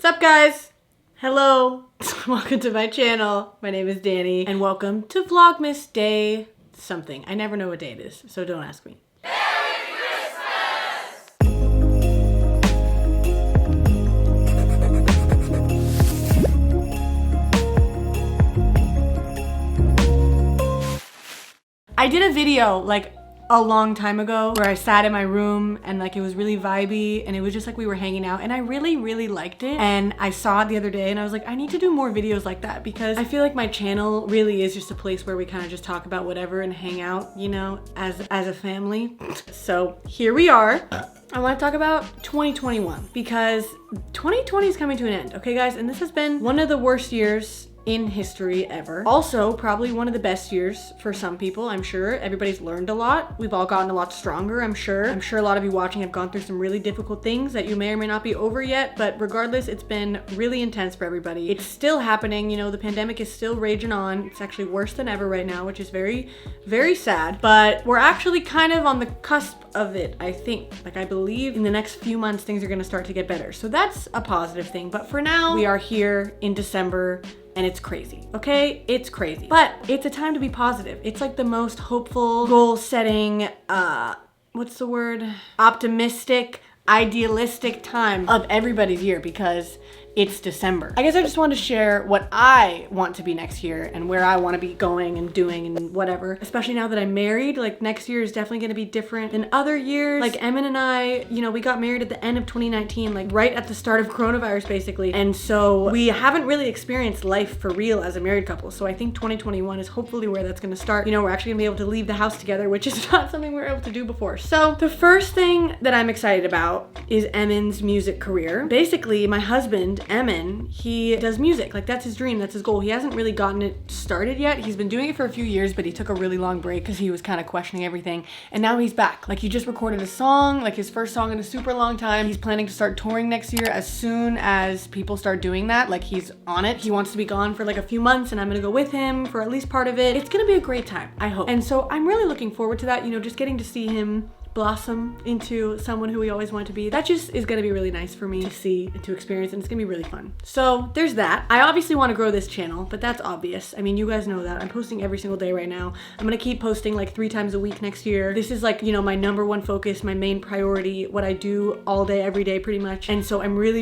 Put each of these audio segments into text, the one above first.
Sup guys? Hello. Welcome to my channel. My name is Dani and welcome to Vlogmas Day something. I never know what day it is, so don't ask me. I did a video like a long time ago where I sat in my room and like it was really vibey and it was just like we were hanging out and I really liked it. And I saw it the other day and I was like, I need to do more videos like that because I feel like my channel really is just a place where we kind of just talk about whatever and hang out, you know, as a family. So here we are. I want to talk about 2021 because 2020 is coming to an end, okay guys? And this has been one of the worst years in history ever. Also, probably one of the best years for some people, I'm sure. Everybody's learned a lot. We've all gotten a lot stronger, I'm sure. I'm sure a lot of you watching have gone through some really difficult things that you may or may not be over yet, but regardless, it's been really intense for everybody. It's still happening, you know, the pandemic is still raging on. It's actually worse than ever right now, which is very sad, but we're actually kind of on the cusp of it, I think. Like, I believe in the next few months, things are gonna start to get better. So that's a positive thing, but for now, we are here in December, and it's crazy, okay? It's crazy. But it's a time to be positive. It's like the most hopeful, goal-setting, what's the word? Optimistic, idealistic time of everybody's year because it's December. I guess I just wanted to share what I want to be next year and where I want to be going and doing and whatever. Especially now that I'm married, like next year is definitely going to be different than other years. Like Emmyn and I, you know, we got married at the end of 2019, like right at the start of coronavirus basically. And so we haven't really experienced life for real as a married couple. So I think 2021 is hopefully where that's going to start. You know, we're actually gonna be able to leave the house together, which is not something we were able to do before. So the first thing that I'm excited about is Emmyn's music career. Basically, my husband, Emin, he does music. Like that's his dream, that's his goal. He hasn't really gotten it started yet. He's been doing it for a few years, but he took a really long break because he was kind of questioning everything. And now he's back. Like he just recorded a song, like his first song in a super long time. He's planning to start touring next year as soon as people start doing that. Like he's on it. He wants to be gone for like a few months and I'm gonna go with him for at least part of it. It's gonna be a great time, I hope. And so I'm really looking forward to that, you know, just getting to see him blossom into someone who we always want to be. That just is gonna be really nice for me to see and to experience, and it's gonna be really fun. So there's that. I obviously want to grow this channel, but that's obvious. I mean, you guys know that. I'm posting every single day right now. I'm gonna keep posting like 3 times a week next year. This is like, you know, my #1 focus, my main priority, what I do all day, every day pretty much. And so I'm really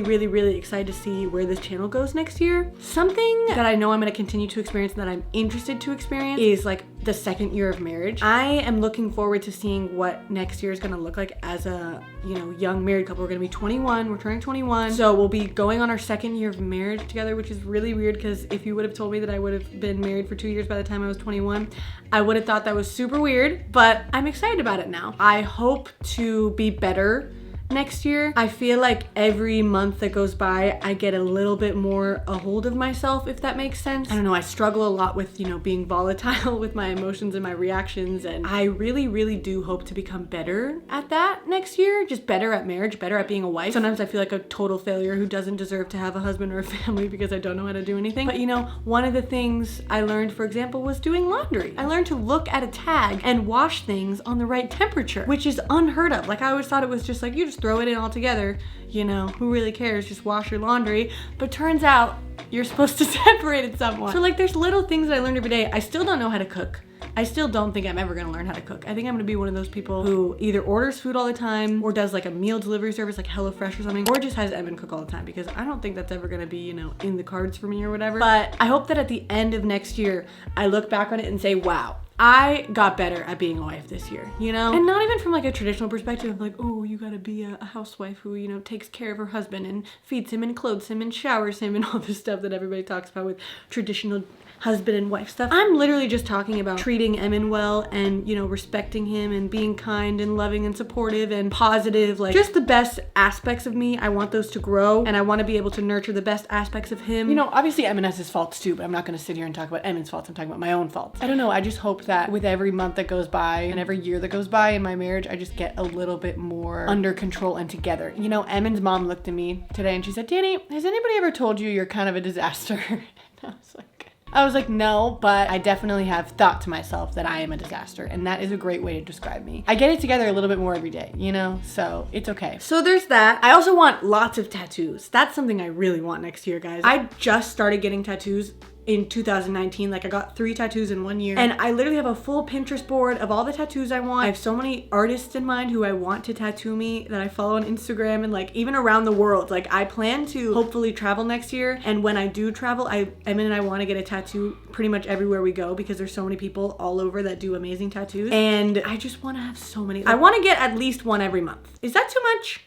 excited to see where this channel goes next year. Something that I know I'm gonna continue to experience and that I'm interested to experience is like the second year of marriage. I am looking forward to seeing what next year is gonna look like as a, you know, young married couple. We're gonna be 21, we're turning 21. So we'll be going on our second year of marriage together, which is really weird because if you would have told me that I would have been married for 2 years by the time I was 21, I would have thought that was super weird, but I'm excited about it now. I hope to be better next year. I feel like every month that goes by, I get a little bit more a hold of myself, if that makes sense. I don't know, I struggle a lot with, you know, being volatile with my emotions and my reactions, and I really do hope to become better at that next year. Just better at marriage, better at being a wife. Sometimes I feel like a total failure who doesn't deserve to have a husband or a family because I don't know how to do anything. But you know, one of the things I learned, for example, was doing laundry. I learned to look at a tag and wash things on the right temperature, which is unheard of. Like I always thought it was just like, you just throw it in all together, you know, who really cares, just wash your laundry. But turns out you're supposed to separate it somewhat. So like there's little things that I learned every day. I still don't know how to cook. I still don't think I'm ever gonna learn how to cook. I think I'm gonna be one of those people who either orders food all the time or does like a meal delivery service like HelloFresh or something, or just has Emin cook all the time because I don't think that's ever gonna be, you know, in the cards for me or whatever. But I hope that at the end of next year, I look back on it and say, wow, I got better at being a wife this year, you know? And not even from like a traditional perspective of like, oh, you gotta be a housewife who, you know, takes care of her husband and feeds him and clothes him and showers him and all this stuff that everybody talks about with traditional husband and wife stuff. I'm literally just talking about treating Emin well and, you know, respecting him and being kind and loving and supportive and positive, like just the best aspects of me. I want those to grow and I want to be able to nurture the best aspects of him. You know, obviously Emin has his faults too, but I'm not going to sit here and talk about Emin's faults. I'm talking about my own faults. I don't know. I just hope that with every month that goes by and every year that goes by in my marriage, I just get a little bit more under control and together. You know, Emin's mom looked at me today and she said, Dani, has anybody ever told you you're kind of a disaster? And I was like, I was like, no, but I definitely have thought to myself that I am a disaster, and that is a great way to describe me. I get it together a little bit more every day, you know, so it's okay. So there's that. I also want lots of tattoos. That's something I really want next year, guys. I just started getting tattoos in 2019. Like, I got 3 tattoos in 1 year, and I literally have a full Pinterest board of all the tattoos I want. I have so many artists in mind who I want to tattoo me that I follow on Instagram, and like even around the world. Like, I plan to hopefully travel next year, and when I do travel, Emin and I want to get a tattoo pretty much everywhere we go because there's so many people all over that do amazing tattoos, and I just want to have so many. I want to get at least one every month. Is that too much?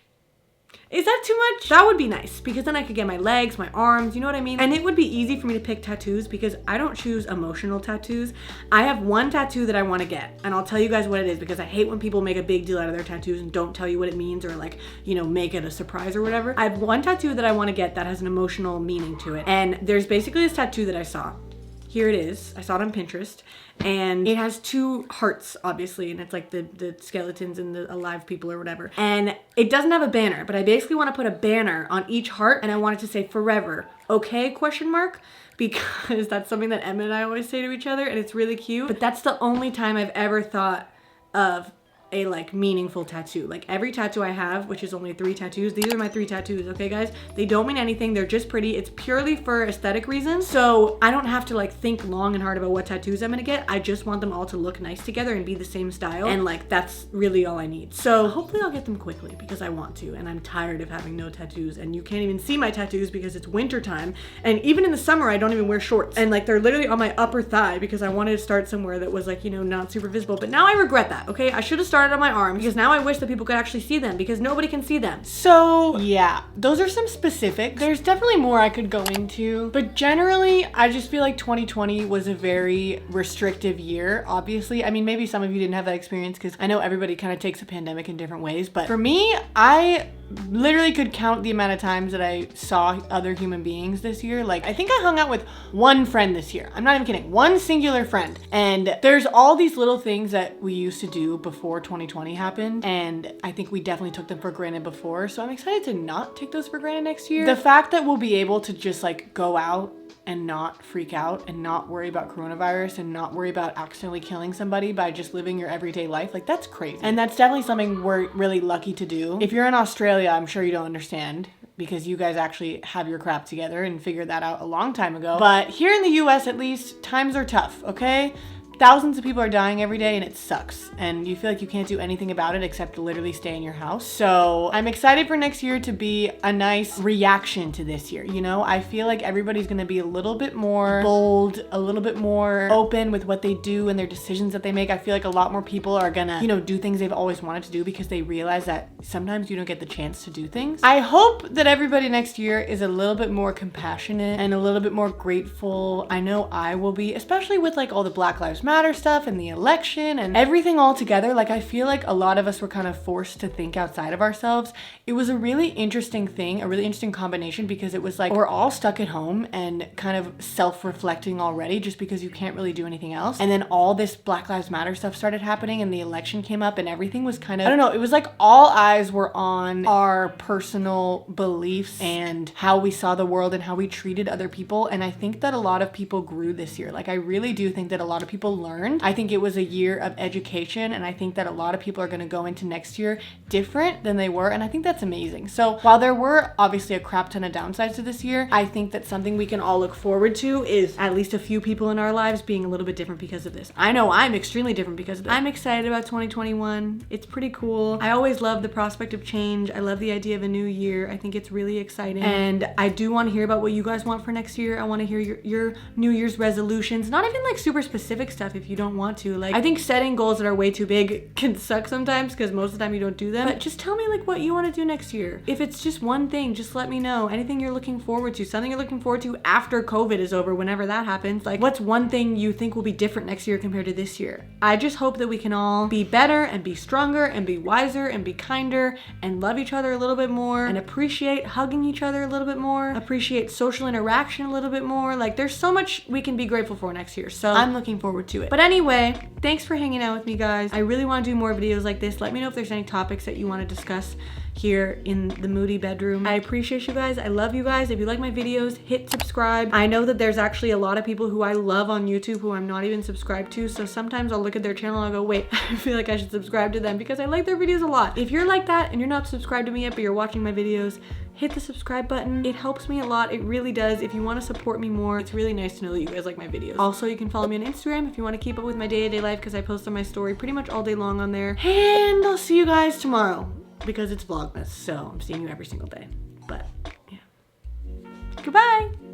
Is that too much? That would be nice because then I could get my legs, my arms, you know what I mean? And it would be easy for me to pick tattoos because I don't choose emotional tattoos. I have one tattoo that I want to get, and I'll tell you guys what it is because I hate when people make a big deal out of their tattoos and don't tell you what it means, or like, you know, make it a surprise or whatever. I have one tattoo that I want to get that has an emotional meaning to it. And there's basically this tattoo that I saw. Here it is. I saw it on Pinterest, and it has 2 hearts, obviously, and it's like the skeletons and the alive people or whatever. And it doesn't have a banner, but I basically want to put a banner on each heart, and I want it to say forever. Okay, question mark? Because that's something that Emma and I always say to each other, and it's really cute. But that's the only time I've ever thought of a like meaningful tattoo. Like, every tattoo I have, which is only 3 tattoos, these are my 3 tattoos, okay guys? They don't mean anything, they're just pretty. It's purely for aesthetic reasons, so I don't have to like think long and hard about what tattoos I'm gonna get. I just want them all to look nice together and be the same style, and like that's really all I need. So hopefully I'll get them quickly because I want to, and I'm tired of having no tattoos, and you can't even see my tattoos because it's winter time, and even in the summer I don't even wear shorts, and like they're literally on my upper thigh because I wanted to start somewhere that was like, you know, not super visible. But now I regret that, okay? I should have started on my arm because now I wish that people could actually see them because nobody can see them. So yeah, those are some specifics. There's definitely more I could go into, but generally I just feel like 2020 was a very restrictive year. Obviously, I mean, maybe some of you didn't have that experience because I know everybody kind of takes a pandemic in different ways, but for me, I literally could count the amount of times that I saw other human beings this year. Like, I think I hung out with one friend this year. I'm not even kidding. One singular friend. And there's all these little things that we used to do before 2020 happened, and I think we definitely took them for granted before. So I'm excited to not take those for granted next year. The fact that we'll be able to just like go out and not freak out and not worry about coronavirus and not worry about accidentally killing somebody by just living your everyday life, like, that's crazy. And that's definitely something we're really lucky to do. If you're in Australia, I'm sure you don't understand because you guys actually have your crap together and figured that out a long time ago. But here in the US, at least, times are tough, okay? Thousands of people are dying every day and it sucks. And you feel like you can't do anything about it except to literally stay in your house. So I'm excited for next year to be a nice reaction to this year. You know, I feel like everybody's gonna be a little bit more bold, a little bit more open with what they do and their decisions that they make. I feel like a lot more people are gonna, you know, do things they've always wanted to do because they realize that sometimes you don't get the chance to do things. I hope that everybody next year is a little bit more compassionate and a little bit more grateful. I know I will be, especially with like all the Black Lives Matter stuff and the election and everything all together. Like, I feel like a lot of us were kind of forced to think outside of ourselves. It was a really interesting thing, a really interesting combination, because it was like we're all stuck at home and kind of self-reflecting already just because you can't really do anything else. And then all this Black Lives Matter stuff started happening and the election came up and everything was kind of, I don't know, it was like all eyes were on our personal beliefs and how we saw the world and how we treated other people. And I think that a lot of people grew this year. Like, I really do think that a lot of people learned. I think it was a year of education, and I think that a lot of people are going to go into next year different than they were, and I think that's amazing. So while there were obviously a crap ton of downsides to this year, I think that something we can all look forward to is at least a few people in our lives being a little bit different because of this. I know I'm extremely different because of this. I'm excited about 2021. It's pretty cool. I always love the prospect of change. I love the idea of a new year. I think it's really exciting, and I do want to hear about what you guys want for next year. I want to hear your New Year's resolutions, not even like super specific stuff if you don't want to. Like, I think setting goals that are way too big can suck sometimes because most of the time you don't do them. But just tell me like what you want to do next year. If it's just one thing, just let me know. Anything you're looking forward to, something you're looking forward to after COVID is over, whenever that happens. Like, what's one thing you think will be different next year compared to this year? I just hope that we can all be better and be stronger and be wiser and be kinder and love each other a little bit more and appreciate hugging each other a little bit more, appreciate social interaction a little bit more. Like, there's so much we can be grateful for next year. So I'm looking forward to it. But anyway, thanks for hanging out with me, guys. I really want to do more videos like this. Let me know if there's any topics that you want to discuss here in the moody bedroom. I appreciate you guys. I love you guys. If you like my videos, hit subscribe. I know that there's actually a lot of people who I love on YouTube who I'm not even subscribed to, so sometimes I'll look at their channel and I'll go, wait, I feel like I should subscribe to them because I like their videos a lot. If you're like that and you're not subscribed to me yet but you're watching my videos, hit the subscribe button. It helps me a lot. It really does. If you want to support me more, it's really nice to know that you guys like my videos. Also, you can follow me on Instagram if you want to keep up with my day-to-day life because I post on my story pretty much all day long on there. And I'll see you guys tomorrow because it's Vlogmas, so I'm seeing you every single day. But yeah. Goodbye.